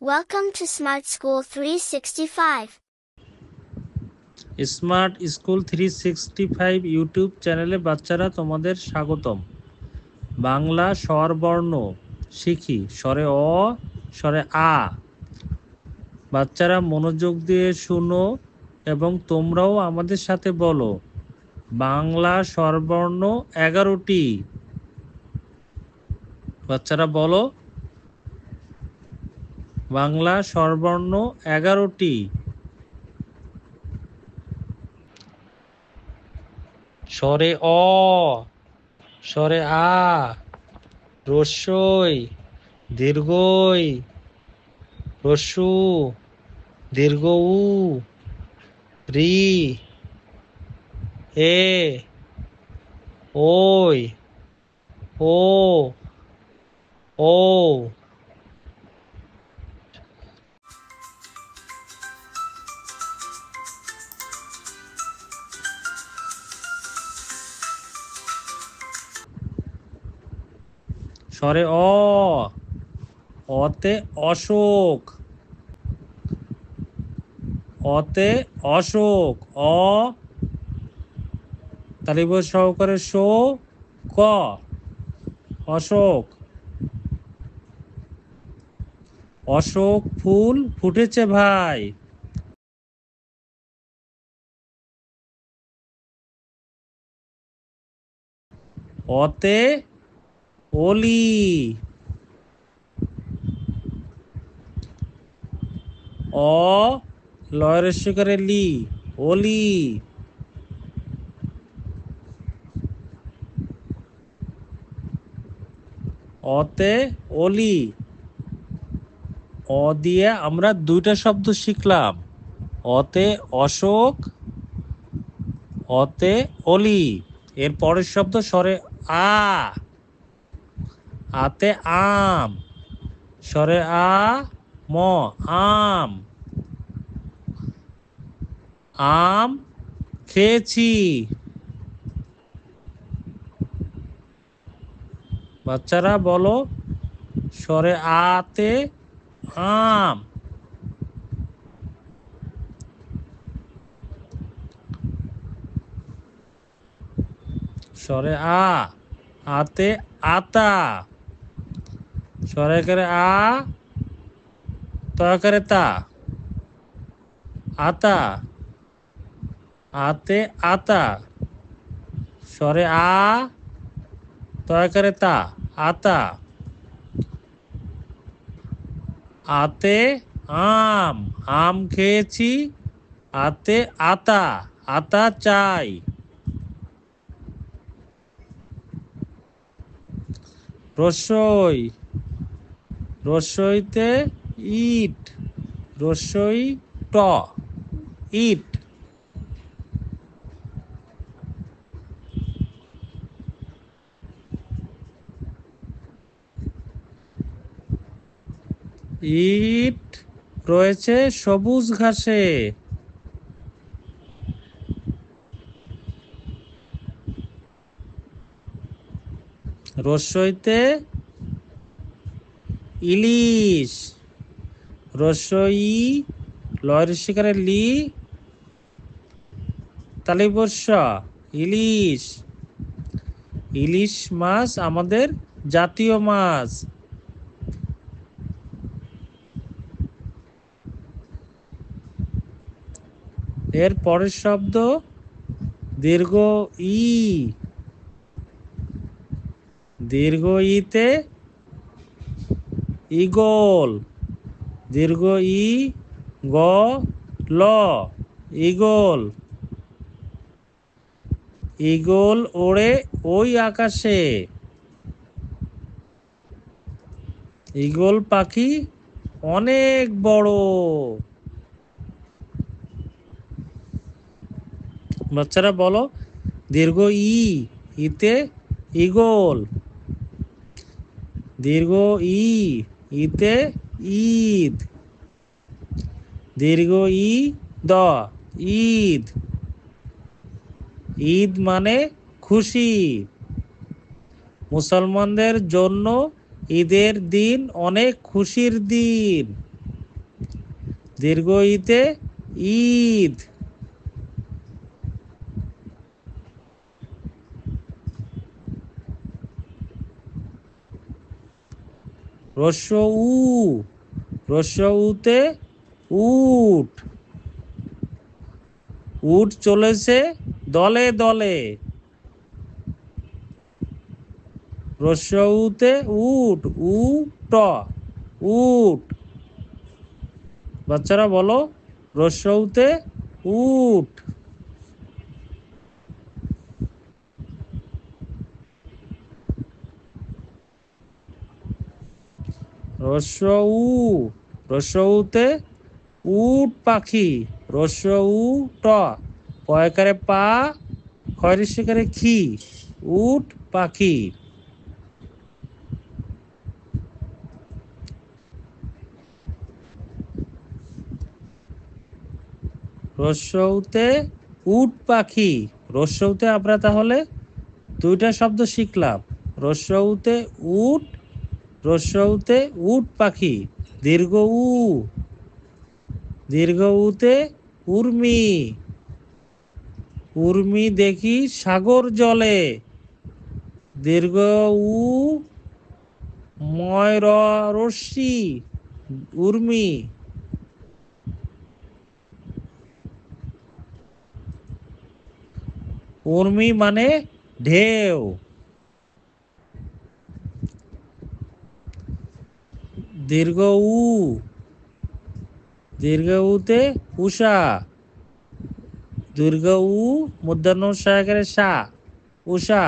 Welcome to Smart School 365. Smart school 365 YouTube চ্যানেলে বাচ্চারা তোমাদের স্বাগতম। বাংলা স্বরবর্ণ শিখি, স্বরে অ, স্বরে আ। বাচ্চারা মনোযোগ দিয়ে শুনো এবং তোমরাও আমাদের সাথে বলো। বাংলা স্বরবর্ণ 11টি। বাচ্চারা বলো, বাংলা স্বরবর্ণ 11টি। স্বরে অ, স্বরে আ, রস্যই, দীর্ঘই, রস্যু, দীর্ঘ উ, রি, এ, ওই, ও, ও। স্বরে অ, অতে অশোক, অতে অশোক, অ তালিব সহকারে শো, ক, অশোক। অশোক ফুল ফুটেছে ভাই। অতে অলি, অ লয়ের শিকারে লি, অলি। অতে অলি। অ দিয়ে আমরা দুইটা শব্দ শিখলাম, অতে অশোক, অতে অলি। এর পরের শব্দ স্বরে আ, আতে আম, স্বরে আ, ম, আম। আম খেয়েছি। বাচ্চারা বলো, স্বরে আতে আম। স্বরে আ, আতে আতা, স্বরে করে আ, তয়কারে তা, আতা, আতে আতা, স্বরে আ, তয়কারে তা, আতা। আতে আম, আম খেয়েছি, আতে আতা, আতা চাই। রসই, রসইতে ইট, রসই ট, ইট। ইট রয়েছে সবুজ ঘাসে। রসইতে ইলিশ, রসই লয়ের শিকারে লি, তালিবস্য, ইলিশ। ইলিশ মাছ আমাদের জাতীয় মাছ। এর পরের শব্দ দীর্ঘ ই, দীর্ঘ ইতে ইগল, দীর্ঘ ই, গ, ল, ইগল। ইগল ওড়ে ওই আকাশে। ইগল পাখি অনেক বড়। বাচ্চারা বলো, দীর্ঘ ই, ইতে ইগল, দীর্ঘ ই, ইতে ঈদ, দীর্ঘ ই, দ, ঈদ। ঈদ মানে খুশি। মুসলমানদের জন্য ঈদের দিন অনেক খুশির দিন। দীর্ঘ ইতে ঈদ। রস্য উ, রস্য উতে উট, উট চলেছে দলে দলে। রস্য উতে উট, উট, উট। বাচ্চারা বলো, রস্য উতে উট। রস্য উ, রস্য উতে উট পাখি। রস্য উ ট, পয়কারে পা, খয়রি শিকারে খি, উট পাখি। রস্যউতে উট পাখি। রস্যউতে আমরা তাহলে দুইটা শব্দ শিখলাম, রস্যউতে উট, রস্যউতে উট পাখি। দীর্ঘ উ, দীর্ঘ উতে উর্মি, উর্মি দেখি সাগর জলে। দীর্ঘ উ, ময় রশ্মি, উর্মি। উর্মি মানে ঢেউ। দীর্ঘ উ, দীর্ঘ উতে উষা, দীর্ঘ উ মূর্ধন্য সহকারে সা, উষা।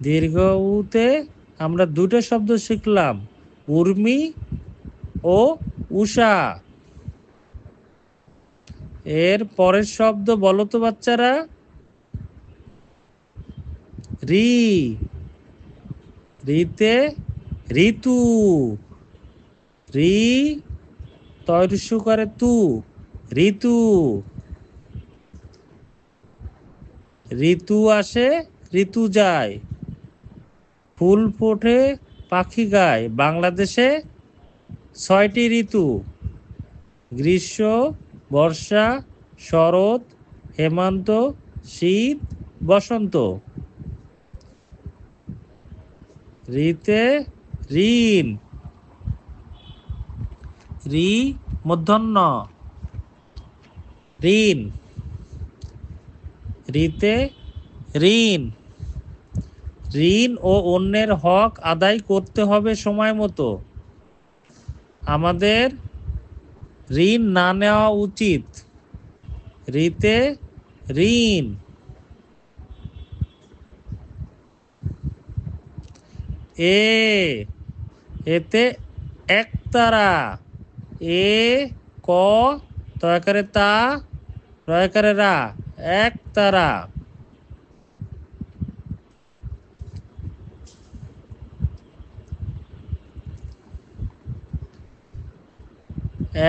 দীর্ঘ উতে আমরা দুটো শব্দ শিখলাম, উর্মি ও উষা। এর পরের শব্দ বলো তো বাচ্চারা। রি, রিতে ঋতু, রি তৈরসু করে তু, ঋতু। ঋতু আসে ঋতু যায়, ফুল ফোটে পাখি গায়। বাংলাদেশে 6টি ঋতু, গ্রীষ্ম, বর্ষা, শরৎ, হেমন্ত, শীত, বসন্ত। ঋতে ঋণ, ঋ মূর্ধন্য, ঋণ। ঋতে ঋণ, ঋণ ও অন্যের হক আদায় করতে হবে সময় মতো। আমাদের ঋণ না নেওয়া উচিত। ঋতে ঋণ। এ, এতে একতারা, এ ক তয়কারে তা, রয়কারে রা, একতারা।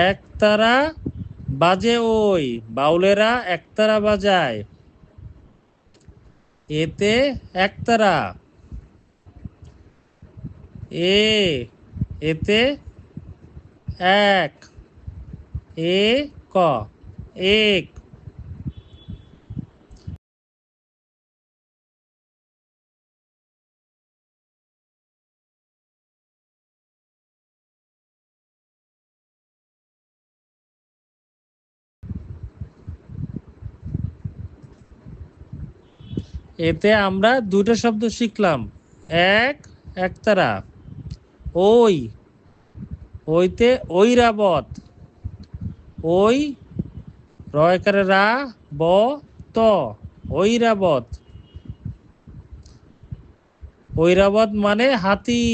একতারা বাজে ওই, বাউলেরা একতারা বাজায়। এতে একতারা। এ, এতে এক, এ ক এক। এতে আমরা দুটো শব্দ শিখলাম, এক একতারা। ওই, ওইতে ঐরাবত, ওই রয়কারে রা ব ত, ঐরাবত। ঐরাবত মানে হাতি,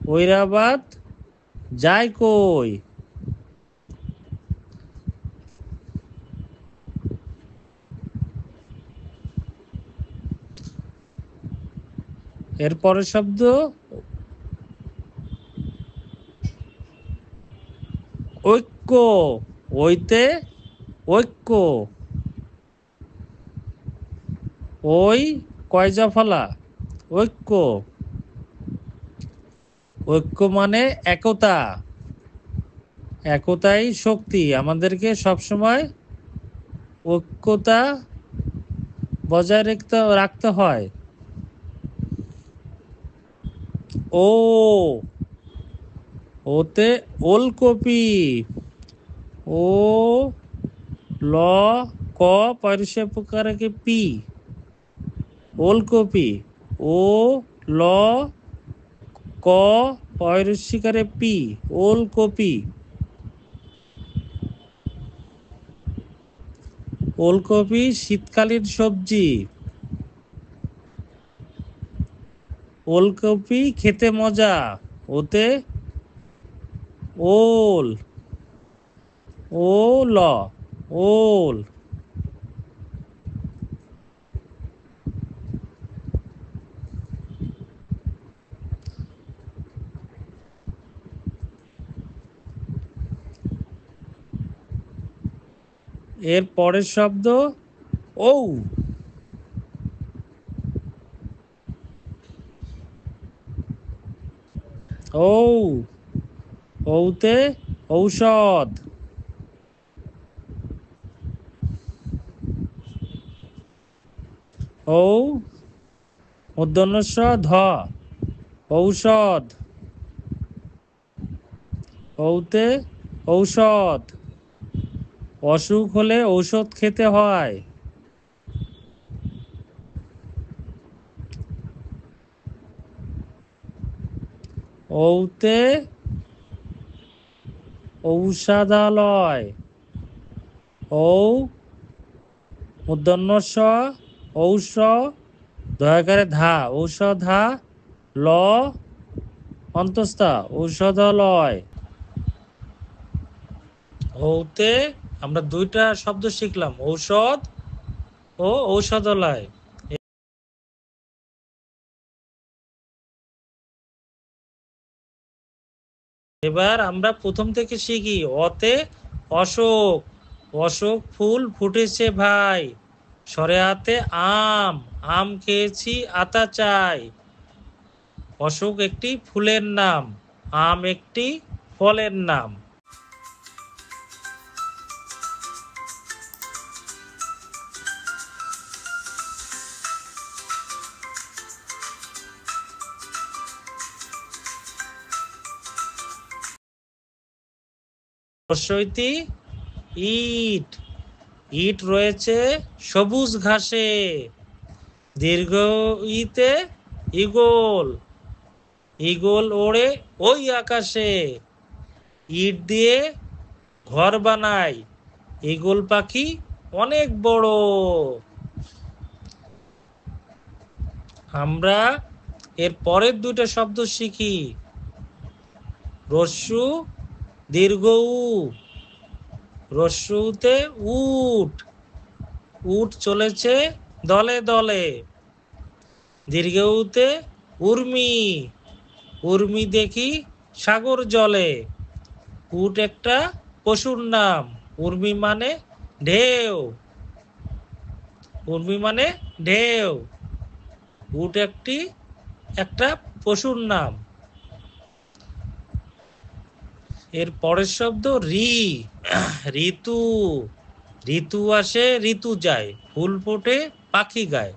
ঐরাবত যায় কই। এর পরের শব্দ ঐক্য, ওইতে ঐক্য। ওই কয়জা ফলা, ঐক্য। ঐক্য মানে একতা, একতাই শক্তি। আমাদেরকে সবসময় ঐক্যতা বজায় রাখতে হয়। ও, ওতে ওলকপি। ও ল ক পয়রসে প্রকারকে পি, ওলকপি। ও ল ক পয়রসিকারে পি, ওলকপি। ওলকপি শীতকালীন সবজি। ওলকপি খেতে মজা। ওতে ওল, ও ল, ওল। এর পরের শব্দ ঔ। ঔ, ঔতে ঔষধ। ঔ মূর্ধন্য ষ ধ, ঔষধ। ঔতে ঔষধ, অসুখ হলে ঔষধ খেতে হয়। ঔতে ঔষধালয়। ঔ মূর্ধন্য ষ ঔষ দয়াকারে ধা, ঔষধা ল অন্তস্থা, ঔষধালয়। ঔতে আমরা দুইটা শব্দ শিখলাম, ঔষধ ও ঔষধালয়। এবার আমরা প্রথম থেকে শিখি। অতে অশোক, অশোক ফুল ফুটেছে ভাই। সরে আতে আম, আম খেয়েছি আতা চাই। অশোক একটি ফুলের নাম, আম একটি ফলের নাম। রস্বইতি ইট, ইট রয়েছে সবুজ ঘাসে। দীর্ঘ ইতে ঈগল, ঈগল ওড়ে ওই আকাশে। ইট দিয়ে ঘর বানায়, ঈগল পাখি অনেক বড়। আমরা এর পরের দুটো শব্দ শিখি। রস্যু দীর্ঘ উ, রস্যুতে উট, উট চলেছে দলে দলে। দীর্ঘ উতে উর্মি, উর্মি দেখি সাগর জলে। উট একটা পশুর নাম, উর্মি মানে ঢেউ, উর্মি মানে ঢেউ। উট একটা পশুর নাম। এর পরের শব্দ ঋ, ঋতু। ঋতু আসে ঋতু যায়, ফুল ফোটে পাখি গায়।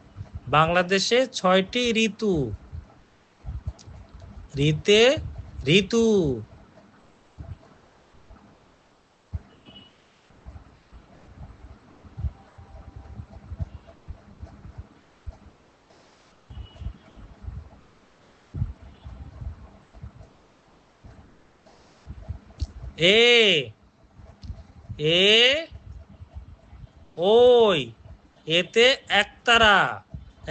বাংলাদেশে 6টি ঋতু। ঋতে ঋতু। এ, এ ওই, এতে একতারা,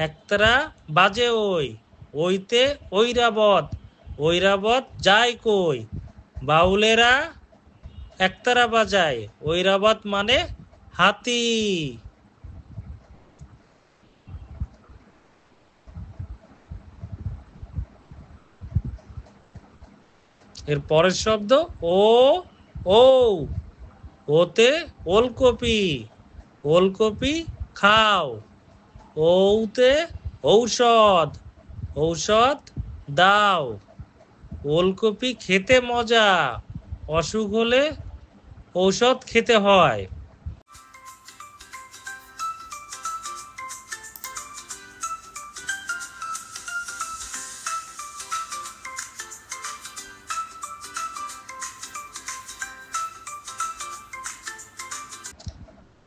একতারা বাজে ওই। ওইতে ঐরাবত, ঐরাবত যায় কই। বাউলেরা একতারা বাজায়, ঐরাবত মানে হাতি। এর পরের শব্দ ও, ও, ওতে ওলকপি, ওলকপি খাও। ওতে ঔষধ, ঔষধ দাও। ওলকপি খেতে মজা, অসুখ হলে ঔষধ খেতে হয়।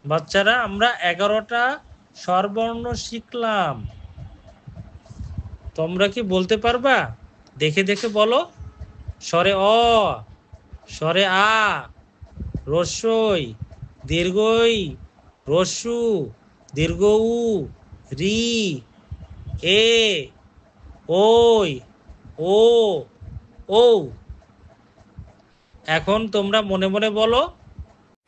বাচ্চারা, আমরা 11টা স্বরবর্ণ শিখলাম। তোমরা কি বলতে পারবা? দেখে দেখে বলো। স্বরে অ, স্বরে আ, রস্যই, দীর্ঘই, রস্যু, দীর্ঘ উ, রি, এ, ওই, ও, ও। এখন তোমরা মনে মনে বলো।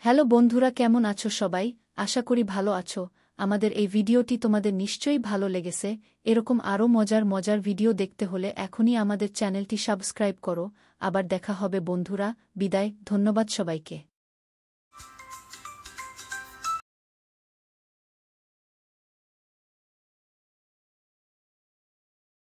হ্যালো বন্ধুরা, কেমন আছো সবাই? আশা করি ভালো আছো। আমাদের এই ভিডিওটি তোমাদের নিশ্চয়ই ভালো লেগেছে। এরকম আরও মজার মজার ভিডিও দেখতে হলে এখনই আমাদের চ্যানেলটি সাবস্ক্রাইব করো। আবার দেখা হবে বন্ধুরা, বিদায়, ধন্যবাদ সবাইকে।